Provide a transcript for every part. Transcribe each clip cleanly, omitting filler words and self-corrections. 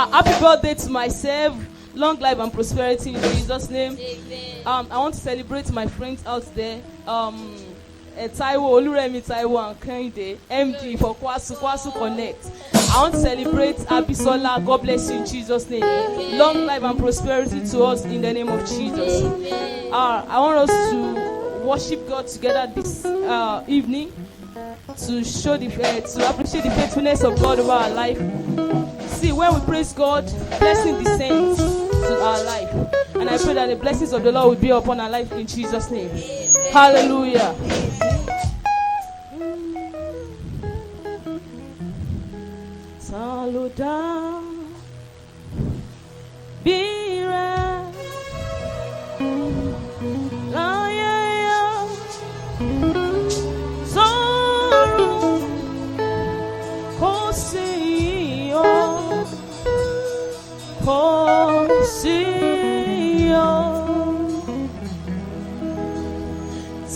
Happy birthday to myself. Long life and prosperity in Jesus' name. Amen. I want to celebrate my friends out there. Taiwo, Oluremi Taiwo and Kehinde, MD for Kwasu Connect. I want to celebrate Abisola. God bless you in Jesus' name. Amen. Long life and prosperity to us in the name of Jesus. I want us to worship God together this evening to show to appreciate the faithfulness of God over our life. See, when we praise God, blessing descends to our life. And I pray that the blessings of the Lord will be upon our life in Jesus' name. Amen. Hallelujah. Saluda Bira Laya Zoru Kosio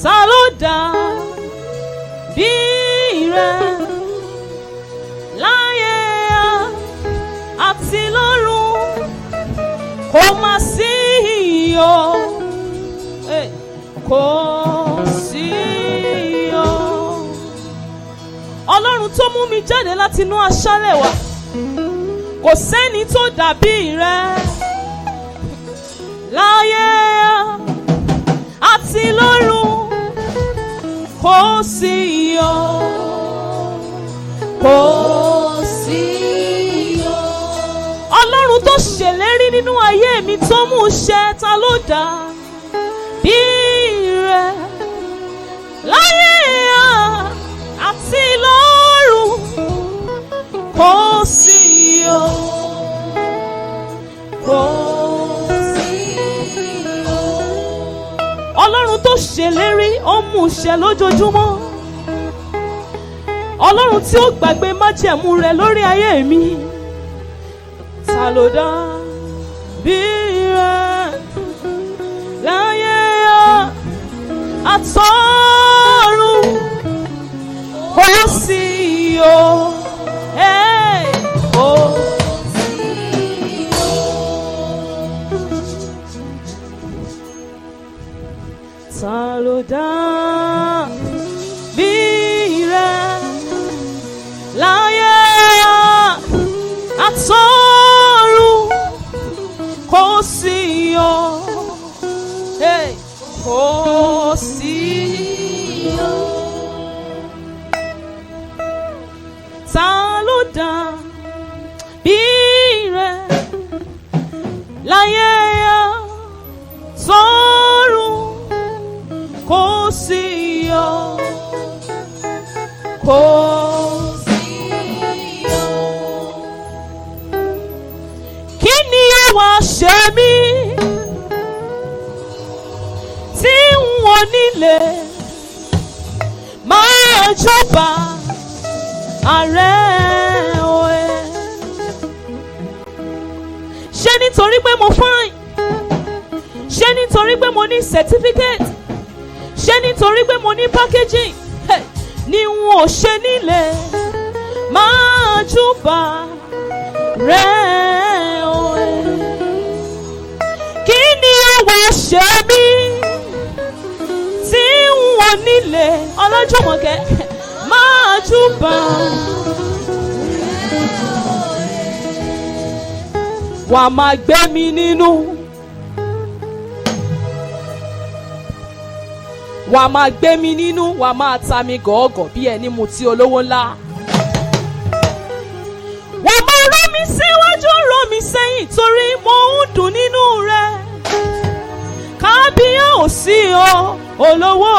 Saluda Bira Àti lọ́run kò má sí iyọ̀, kò sí iyọ̀. Ọlọ́run tó mú mi jáde láti inú aṣálẹ̀ wá, kò sẹ́ni tó dàbí rẹ̀. Láyé àti lọ́run kò sí iyọ̀, kò sí iyọ̀. Ọlọ́run tó ṣèlérí nínú ayé mi tó mú ṣẹ, ta ló dà bí rẹ̀? Láyé àti lọ́run kò sí iyọ̀, kò sí iyọ̀. Ọlọ́run tó ṣèlérí ó mú ṣẹ lójoojúmọ́. Ọlọ́run tí ó gbàgbé májẹ̀mú rẹ̀ lórí ayé mi. Ta ló dà bí rẹ̀? Láyé àtọ̀run kò sí iyọ̀, kò sí iyọ̀. Ta ló dà bí rẹ̀? Láyé àtọ̀run kò sí iyọ̀, kò sí iyọ̀. Ta ló dà bí rẹ̀? Láyé àtọ̀run kò sí iyọ̀, kò sí iyọ̀. Kí ni ó wá ṣe mí tí wọ́n nílé máa jọba ààrẹ òye? Ṣé nítorí pé mo fine? Ṣé nítorí pé mo ní certificate? Ṣé nítorí pé mo ní packaging? Ni wọn ò ṣe nílé máa jọba rẹ̀ òye? Kí ni ó wá ṣe mí tí wọ́n nílé Ọlájùmọ̀kẹ́ máa júbà? Wàá máa gbé mi nínú, wàá máa gbé mi nínú, wàá máa ta mi gọ̀ọ́gọ̀ bí ẹni mutí olówó ńlá. Wàá máa rọ́ mi síwájú, rọ́ mi sẹ́yìn torí mo ń dùn nínú rẹ̀. Kábíyèsí o, olówó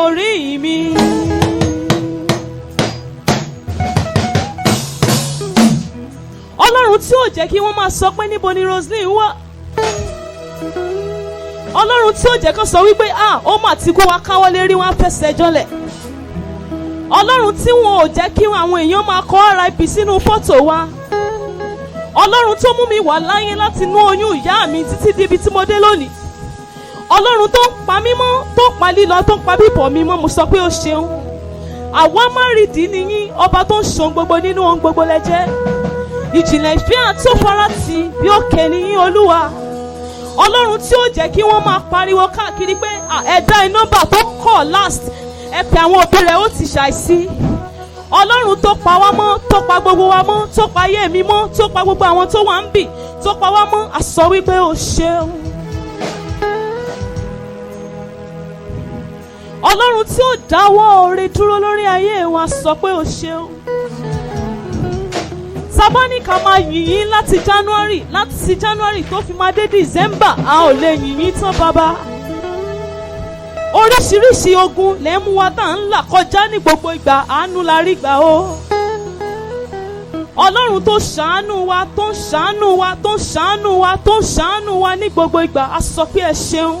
orí mi. Ọlọ́run tí ò jẹ́ kí wọ́n máa sọ pé níbo ni Roseline wà. Ọlọ́run tí ò jẹ́ kó sọ wípé ó mà ti kó wa káwọ́ lérí wọn fẹsẹ̀ jọlẹ̀. Ọlọ́run tí wọn ò jẹ́ kí àwọn èèyàn máa kọ RIP sínú fọ́tò wa. Ọlọ́run tó mú mi wà láyé láti inú oyún ìyá mi títí débi tí mo dé lónìí. Ọlọ́run tó ń pa mí mọ́, tó ń pa lílọ, tó ń pa bíbọ̀ mi mọ́, mo sọ pé ó ṣeun. Àwa má rí ìdí nìyí, ọba tó ń ṣohun gbogbo nínú ohun gbogbo lẹ jẹ́. ìjìnlẹ̀ ìfẹ́ àtòfarati bí òkè nìyí Olúwa. Ọlọ́run tí ó jẹ́ kí wọ́n máa pariwo káàkiri pé ẹ̀dá nọ́mbà tó kọ̀ last ẹ pè àwọn òbí rẹ̀ ó ti ṣàìsí. Ọlọ́run tó pa wá mọ́, tó pa gbogbo wa mọ́, tó pa ayé mi mọ́, tó pa gbogbo àwọn tó wà ń bì, tó pa wá mọ́, a sọ wípé o ṣeun. Ọlọ́run tí ó dáwọ́ oore dúró lórí ayé wa sọ pé o ṣeun. Sábàní ká máa yìnyín láti January tó fi máa dé December, a ò lè yìnyín tán bàbá. Oríṣiríṣi ogun lè mú wa tá à ń là kọjá ní gbogbo ìgbà, àánú la rí gbà o. Ọlọ́run tó ṣàánú wa, tó ń ṣàánú wa, tó ń ṣàánú wa, tó ń ṣàánú wa ní gbogbo ìgbà, a sọ pé ẹ ṣeun.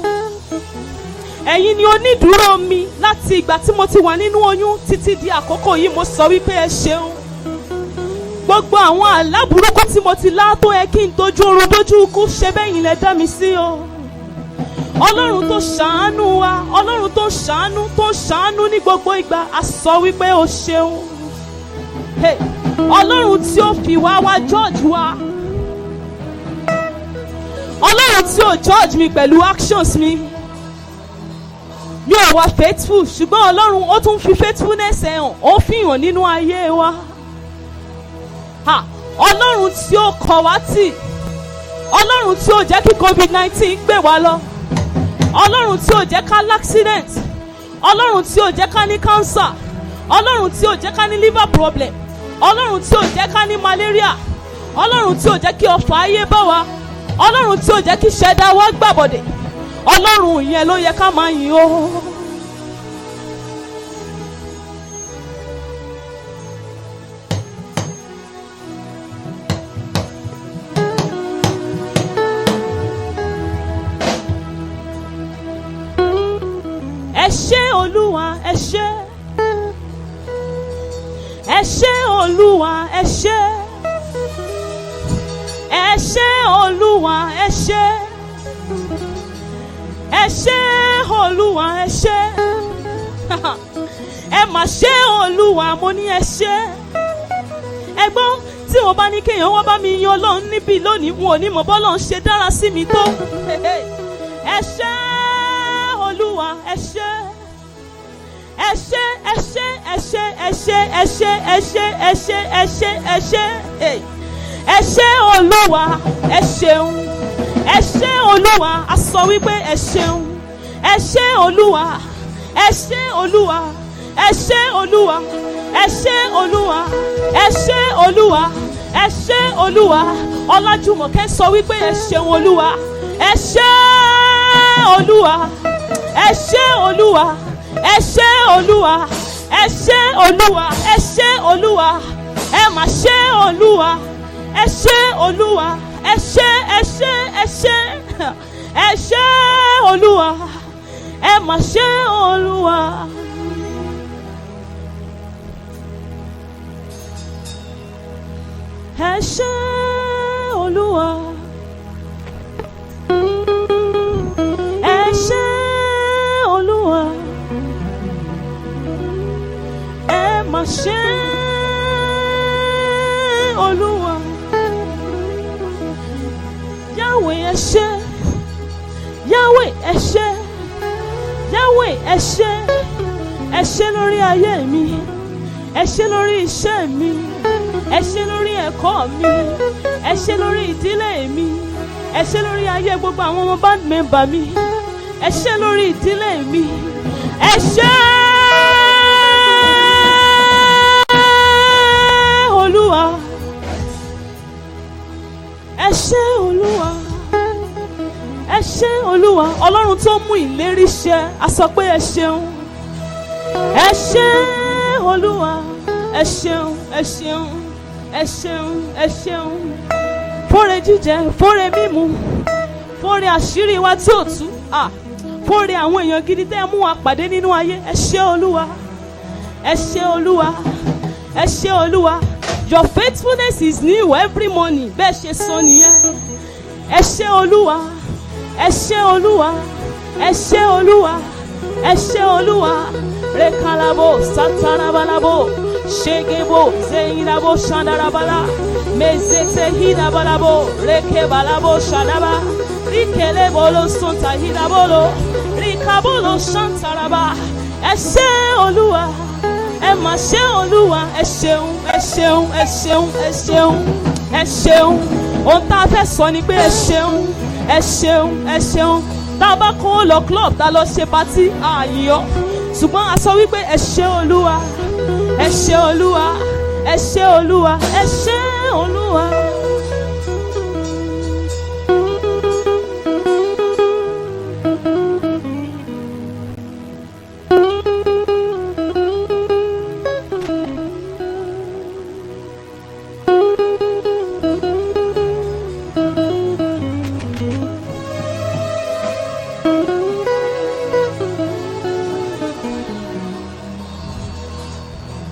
Ẹ̀yin ni onídùúró mi láti ìgbà tí mo ti wà nínú oyún títí di àkókò yìí, mo sọ wípé ẹ ṣeun. Gbogbo àwọn àlá burúkú tí mo ti lá tó yẹ kí n dojú oorun dójú ikú, ṣe bẹ́yìn lẹ dá mi sí o. Ọlọ́run tó ṣàánú wa, Ọlọ́run tó ṣàánú ní gbogbo ìgbà, a sọ wípé o ṣeun. Ọlọ́run tí ó fi wá judge wa. Ọlọ́run tí ó judge mi pẹ̀lú actions mi. Mi ò wá faithful, ṣùgbọ́n Ọlọ́run ó tún fi faithfulness ẹ̀ hàn, ó fi hàn nínú ayé wa. Ọlọ́run tí ó kọ̀ wá tì, Ọlọ́run tí ó jẹ́ kí COVID-19 gbé wa lọ, Ọlọ́run tí ó jẹ́ ká l'accident, Ọlọ́run tí ó jẹ́ ká ní cancer, Ọlọ́run tí ó jẹ́ ká ní liver problem, Ọlọ́run tí ó jẹ́ ká ní malaria, Ọlọ́run tí ó jẹ́ kí ọfà ayé bá wa, Ọlọ́run tí ó jẹ́ kí ṣẹ̀dá wa gbàbọ̀dẹ̀. Ọlọ́run yẹn ló yẹ ká máa yìn o. Ẹ ṣé Olúwa, ẹ ṣé. Ẹ ṣé Olúwa, ẹ ṣé. Ẹ ṣé Olúwa, ẹ ṣé. Ẹ ṣé Olúwa, ẹ ṣé. Ẹ mà ṣé Olúwa, mo ní ẹ ṣé. Ẹ gbọ́, tí wọ́n bá ní kéèyàn wọ́n bá mi yan Ọlọ́run níbí lónìí, wọn ò ní mọ̀ bọ́lọ́run ṣe dára sí mi tó. Ẹ ṣé Olúwa, ẹ ṣé. Ẹ ṣé, ẹ ṣé, ẹ ṣé, ẹ ṣé, ẹ ṣé, ẹ ṣé, ẹ ṣé, ẹ ṣé, ẹ ṣé. Ẹ ṣé Olúwa, ẹ ṣeun. Ẹ ṣé Olúwa, a sọ wípé ẹ ṣeun. Ẹ ṣé Olúwa, ẹ ṣé Olúwa, ẹ ṣé Olúwa, ẹ ṣé Olúwa, ẹ ṣé Olúwa, ẹ ṣé Olúwa. Ọlájùmọ̀kẹ́ sọ wípé ẹ ṣeun Olúwa. Ẹ ṣé Olúwa, ẹ ṣé Olúwa, ẹ ṣé Olúwa, ẹ ṣé Olúwa, ẹ ṣé Olúwa, ẹ mà ṣé Olúwa, ẹ ṣé Olúwa, ẹ ṣé, ẹ ṣé, ẹ ṣé, ẹ ṣé Olúwa, ẹ mà ṣé Olúwa. Ẹ ṣé Olúwa. Ẹ ṣé Olúwa. Ẹ mà ṣé Olúwa. Yahweh ẹ ṣé. Yahweh ẹ ṣé. Yahweh ẹ ṣé. Ẹ ṣé lórí ayé mi. Ẹ ṣé lórí iṣẹ́ mi. Ẹ ṣé lórí ẹ̀kọ́ mi. Ẹ ṣé lórí ìdílé mi. Ẹ ṣé lórí ayé gbogbo àwọn ọmọ band member mi. Ẹ ṣé lórí ìdílé mi. Ẹ ṣé Olúwa. Ẹ ṣé Olúwa. Ẹ ṣé Olúwa. Ọlọ́run tó mú ìlérí ṣẹ, a sọ pé ẹ ṣeun. Ẹ ṣé Olúwa. Ẹ ṣeun, ẹ ṣeun, ẹ ṣeun, ẹ ṣeun. Fóore jíjẹ, fóore mímu, fóore àṣírí wa tí ò tú. Fóore àwọn èèyàn gidi tẹ́ ẹ mú wa pàdé nínú ayé. Ẹ ṣé Olúwa. Ẹ ṣé Olúwa. Ẹ ṣé Olúwa. Your faithfulness is new every morning. Bẹ́ẹ̀ ṣe sọ nìyẹn. Ẹ ṣé Olúwa. Ẹ ṣé Olúwa. Ẹ ṣé Olúwa. Ẹ ṣé Olúwa. Rekalabo, satarabalabo, Shegebo Zeinabo Shandarabala Mezete Hinabalabo Reke Balabo Shanaba Rikele Bolo Sonta Hinabolo Rikabolo Shantaraba Eshe Olúwa ẹ mà ṣe Olúwa ẹ ṣeun ẹ ṣeun ẹ ṣeun ẹ ṣeun ẹ ṣeun ohun tá a fẹ́ sọ ni pé ẹ ṣeun ẹ ṣeun ẹ ṣeun tá a bá kó lọ club tá a lọ ṣe patí ààyò ṣùgbọ́n a sọ wípé ẹ ṣe Olúwa ẹ ṣe Olúwa ẹ ṣe Olúwa ẹ ṣe Olúwa.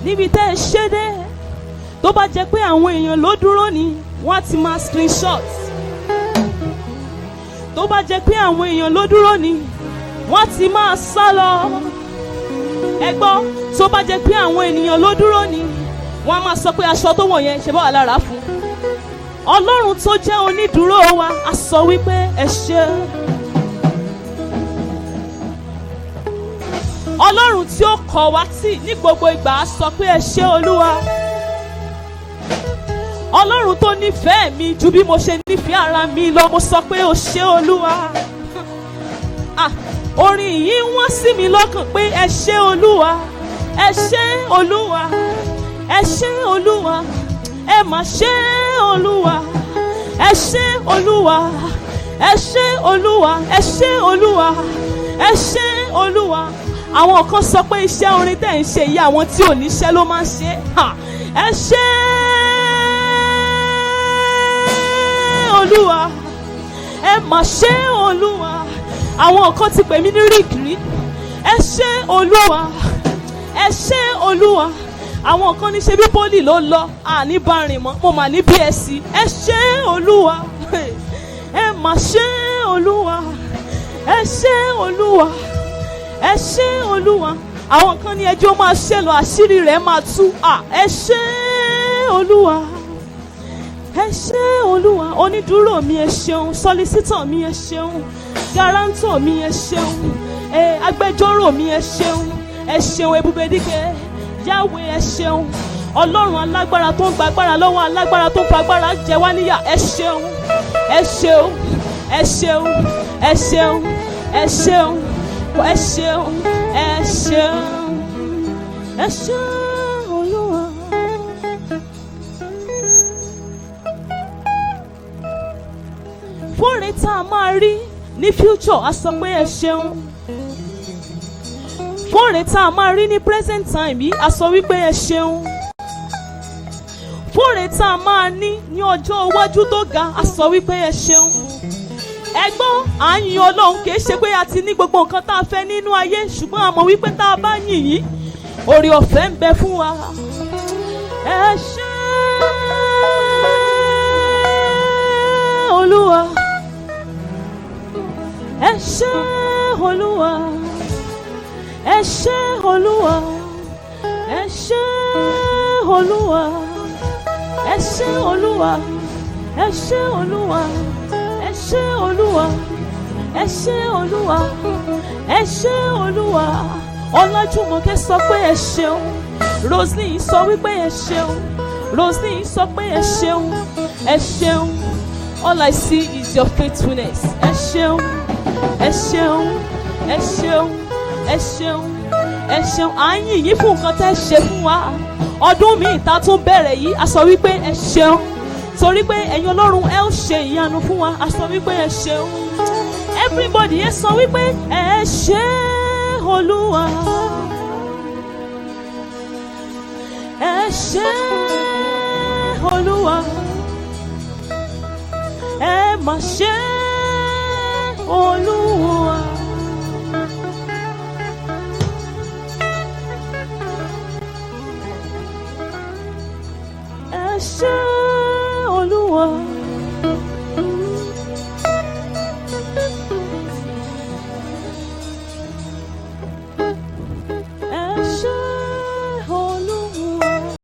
Níbi tẹ́ ẹ ṣe dé tó bá jẹ́ pé àwọn èèyàn ló dúró ni wọ́n á ti máa screenshot tó bá jẹ́ pé àwọn èèyàn ló dúró ni wọ́n á ti máa sá lọ ẹ gbọ́ tó bá jẹ́ pé àwọn ènìyàn ló dúró ni wọ́n á máa sọ pé aṣọ tó wọ̀ yẹn ṣe bá wà lára fún Ọlọ́run tó jẹ́ onídùúró wa á sọ wípé ẹ ṣé. Ọlọ́run tí ó kọ̀ wá tì ní gbogbo ìgbà á sọ pé ẹ ṣé Olúwa. Ọlọ́run tó nífẹ̀ẹ́ mi ju bí mo ṣe nífẹ̀ẹ́ ara mi lọ mo sọ pé ó ṣé Olúwa. Orin yìí wọ́n sí mi lọ́kàn pé ẹ ṣé Olúwa ẹ ṣé Olúwa ẹ ṣé Olúwa ẹ mà ṣé Olúwa ẹ ṣé Olúwa ẹ ṣé Olúwa ẹ ṣé Olúwa ẹ ṣé Olúwa. Àwọn kan sọ pé iṣẹ́ orin tẹ́ ń ṣe yìí àwọn tí ò níṣẹ́ ló máa ń ṣe ẹ ṣé Olúwa ẹ mà ṣé Olúwa. Àwọn kan ti pè mí ní rìkìrí ẹ ṣé Olúwa ẹ ṣé Olúwa. Àwọn kan ní ṣe bí pólì ló lọ àní bá rìn mọ́ mo mà ní BSc ẹ ṣé Olúwa ẹ mà ṣé Olúwa ẹ ṣé Olúwa ẹ ṣé Olúwa. Àwọn kan ní ẹjọ́ máa ṣe lọ àṣírí rẹ̀ máa tú ẹ ṣé Olúwa ẹ ṣé Olúwa. Onídùúró mi ẹ ṣeun sọlísítọ̀ mi ẹ ṣeun garantọ̀ mi ẹ ṣeun agbẹjọ́rò mi ẹ ṣeun ebubedike Yahweh ẹ ṣeun Ọlọ́run alágbára tó ń gbàgbára lọ́wọ́ alágbára tó ń fagbára jẹ wá níyà ẹ ṣeun ẹ ṣeun ẹ ṣeun ẹ ṣeun ẹ ṣeun ẹ ṣeun ẹ ṣeun ẹ ṣeun Olúwa. Fóònù tá a máa rí ní future a sọ pé ẹ ṣeun. Fóònù tá a máa rí ní present time yìí a sọ wípé ẹ ṣeun. Fóònù tá a máa ní ọjọ́ iwájú tó ga a sọ wípé ẹ ṣeun. Ẹgbọ́n à ń yin Ọlọ́run kìí ṣe pé a ti ní gbogbo nǹkan tá a fẹ́ nínú ayé ṣùgbọ́n a mọ̀ wípé tá a bá yìn yín oore ọ̀fẹ́ ń bẹ fún wa. Ẹ ṣé Olúwa ẹ ṣé Olúwa ẹ ṣé Olúwa ẹ ṣé Olúwa ẹ ṣé Olúwa ẹ ṣé Olúwa ẹ ṣé Olúwa ẹ ṣé Olúwa ẹ ṣé Olúwa. Ọlájúmọ̀kẹ́ sọ pé ẹ ṣeun Roslyn sọ wípé ẹ ṣeun Roslyn sọ pé ẹ ṣeun ẹ ṣeun. All I see is your faithfulness. Ẹ ṣeun ẹ ṣeun ẹ ṣeun ẹ ṣeun ẹ ṣeun. À ń yìn yín fún nǹkan tẹ́ ṣe fún wa. Ọdún míì tá tún bẹ̀rẹ̀ yìí a sọ wípé ẹ ṣeun torí pé ẹ̀yin Ọlọ́run ẹ ó ṣe ìyanu fún wa a sọ wípé ẹ ṣeun. Everybody ẹ sọ wípé ẹ ṣé Olúwa ẹ ṣé Olúwa ẹ mà ṣé Olúwa. Ẹ ṣé Olúwa.